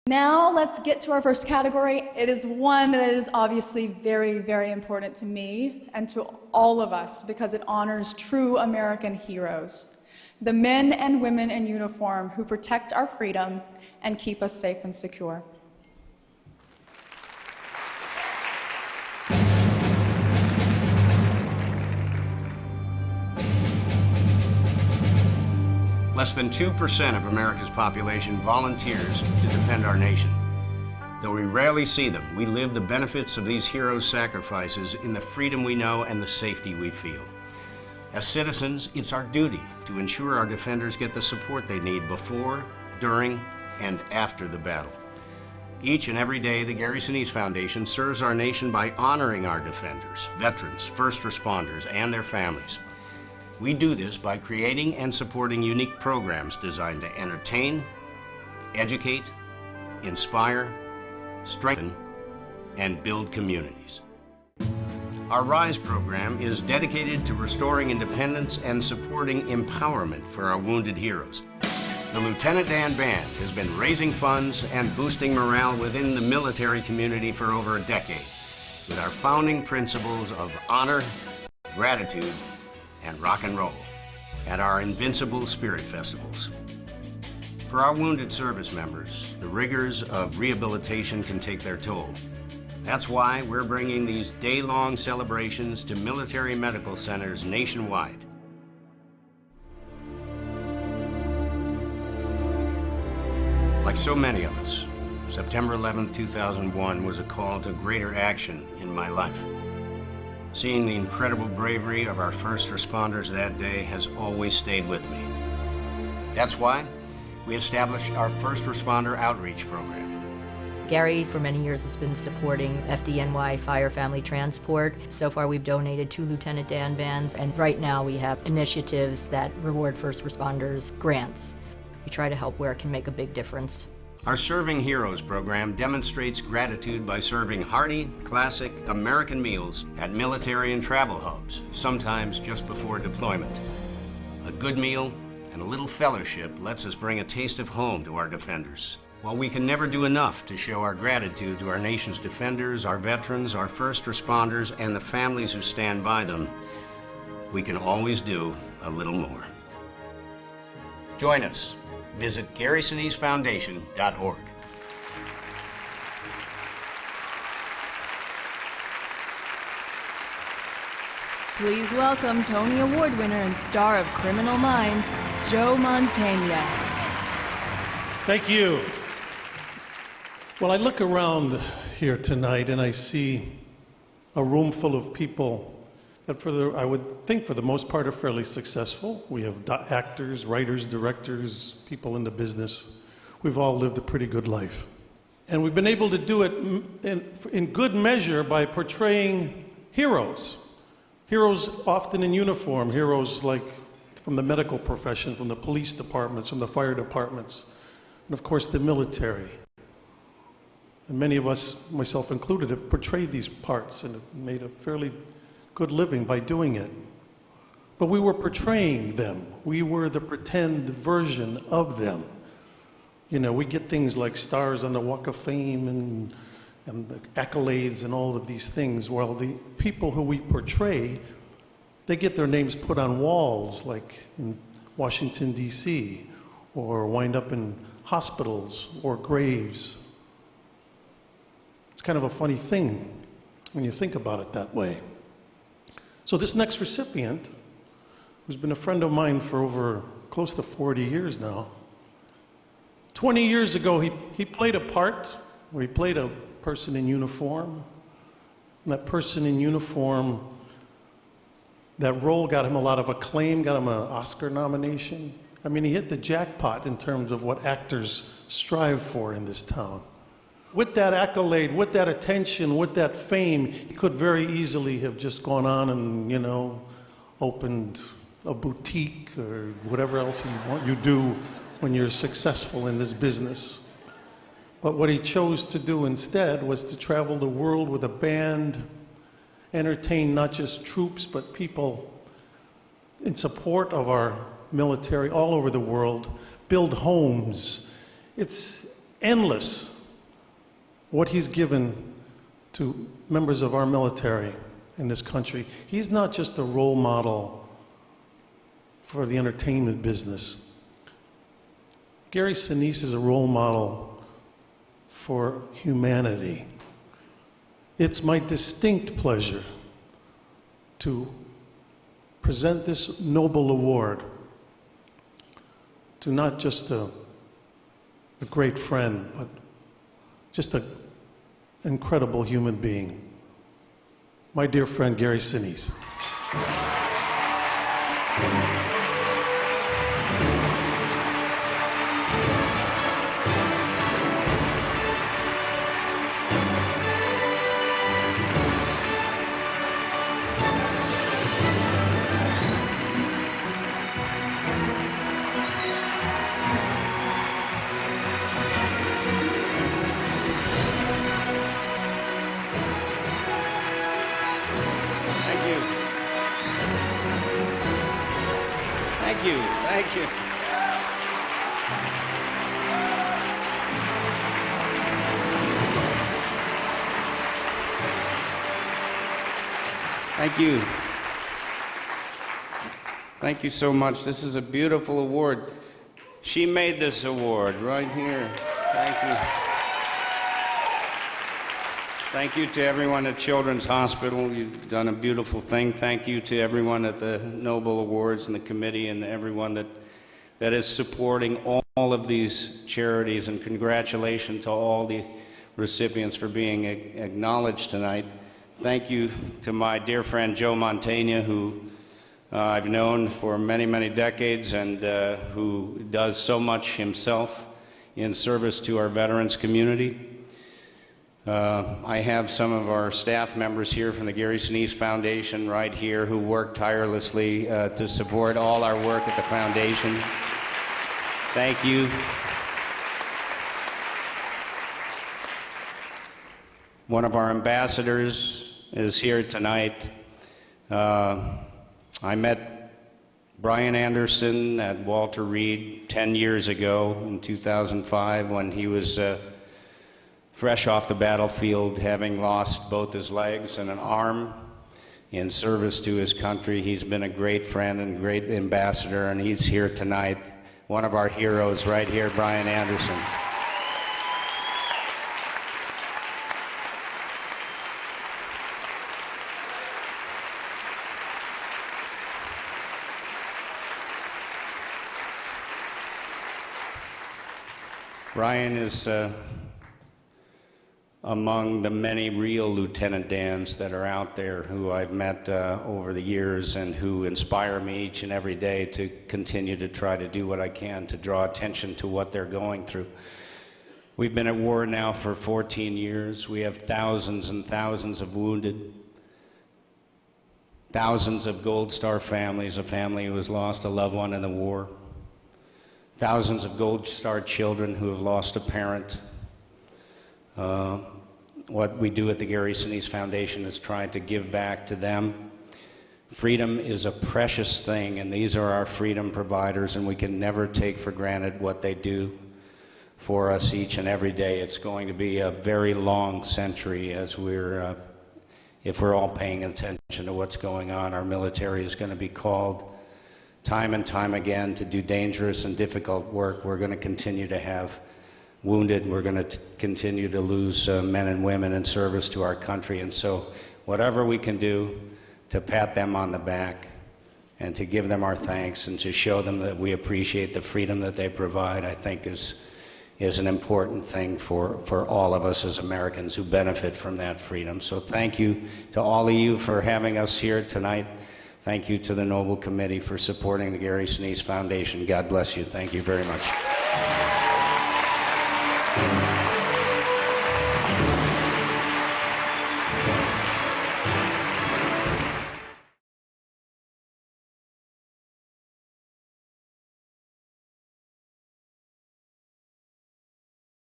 Now let's get to our first category. It is one that is obviously very, very important to me and to all of us because it honors true American heroes, the men and women in uniform who protect our freedom and keep us safe and secure. Less than 2% of America's population volunteers to defend our nation. Though we rarely see them, we live the benefits of these heroes' sacrifices in the freedom we know and the safety we feel. As citizens, it's our duty to ensure our defenders get the support they need before, during, and after the battle. Each and every day, the Gary Sinise Foundation serves our nation by honoring our defenders, veterans, first responders, and their families. We do this by creating and supporting unique programs designed to entertain, educate, inspire, strengthen, and build communities. Our RISE program is dedicated to restoring independence and supporting empowerment for our wounded heroes. The Lieutenant Dan Band has been raising funds and boosting morale within the military community for over a decade, with our founding principles of honor, gratitude, and rock and roll at our Invincible Spirit Festivals. For our wounded service members, the rigors of rehabilitation can take their toll. That's why we're bringing these day-long celebrations to military medical centers nationwide. Like so many of us, September 11, 2001 was a call to greater action in my life. Seeing the incredible bravery of our first responders that day has always stayed with me. That's why we established our First Responder Outreach Program. Gary, for many years, has been supporting FDNY Fire Family Transport. So far, we've donated 2 Lieutenant Dan Bands, and right now we have initiatives that reward first responders grants. We try to help where it can make a big difference. Our Serving Heroes program demonstrates gratitude by serving hearty, classic American meals at military and travel hubs, sometimes just before deployment. A good meal and a little fellowship lets us bring a taste of home to our defenders. While we can never do enough to show our gratitude to our nation's defenders, our veterans, our first responders, and the families who stand by them, we can always do a little more. Join us. Visit GarySiniseFoundation.org. Please welcome Tony Award winner and star of Criminal Minds, Joe Mantegna. Thank you. Well, I look around here tonight and I see a room full of people that I would think for the most part are fairly successful. We have actors, writers, directors, people in the business. We've all lived a pretty good life. And we've been able to do it in good measure by portraying heroes. Heroes often in uniform, heroes like from the medical profession, from the police departments, from the fire departments, and of course the military. And many of us, myself included, have portrayed these parts and have made a fairly good living by doing it. But we were portraying them. We were the pretend version of them. You know, we get things like stars on the Walk of Fame and accolades and all of these things, while the people who we portray, they get their names put on walls like in Washington, D.C., or wind up in hospitals or graves. It's kind of a funny thing when you think about it that way. So this next recipient, who's been a friend of mine for over close to 40 years now, 20 years ago he played a part where he played a person in uniform. And that person in uniform, that role got him a lot of acclaim, got him an Oscar nomination. I mean, he hit the jackpot in terms of what actors strive for in this town. With that accolade, with that attention, with that fame, he could very easily have just gone on and, you know, opened a boutique or whatever else you do when you're successful in this business. But what he chose to do instead was to travel the world with a band, entertain not just troops, but people in support of our military all over the world, build homes. It's endless what he's given to members of our military in this country. He's not just a role model for the entertainment business. Gary Sinise is a role model for humanity. It's my distinct pleasure to present this noble award to not just a great friend, but just an incredible human being. My dear friend, Gary Sinise. Thank you. Thank you. Thank you so much. This is a beautiful award. She made this award right here. Thank you. Thank you to everyone at Children's Hospital. You've done a beautiful thing. Thank you to everyone at the Nobel Awards and the committee and everyone that is supporting all of these charities. And congratulations to all the recipients for being acknowledged tonight. Thank you to my dear friend Joe Mantegna, who I've known for many, many decades and who does so much himself in service to our veterans community. I have some of our staff members here from the Gary Sinise Foundation right here who work tirelessly to support all our work at the foundation. Thank you. One of our ambassadors is here tonight. I met Brian Anderson at Walter Reed 10 years ago in 2005 when he was fresh off the battlefield, having lost both his legs and an arm in service to his country. He's been a great friend and great ambassador, and he's here tonight. One of our heroes right here, Brian Anderson. Brian is among the many real Lieutenant Dans that are out there who I've met over the years and who inspire me each and every day to continue to try to do what I can to draw attention to what they're going through. We've been at war now for 14 years. We have thousands and thousands of wounded, thousands of Gold Star families, a family who has lost a loved one in the war, thousands of Gold Star children who have lost a parent. What we do at the Gary Sinise Foundation is try to give back to them. Freedom is a precious thing, and these are our freedom providers, and we can never take for granted what they do for us each and every day. It's going to be a very long century as if we're all paying attention to what's going on. Our military is going to be called time and time again to do dangerous and difficult work. We're going to continue to have wounded. We're going to continue to lose men and women in service to our country. And so whatever we can do to pat them on the back and to give them our thanks and to show them that we appreciate the freedom that they provide, I think is an important thing for all of us as Americans who benefit from that freedom. So thank you to all of you for having us here tonight. Thank you to the Nobel Committee for supporting the Gary Sinise Foundation. God bless you. Thank you very much.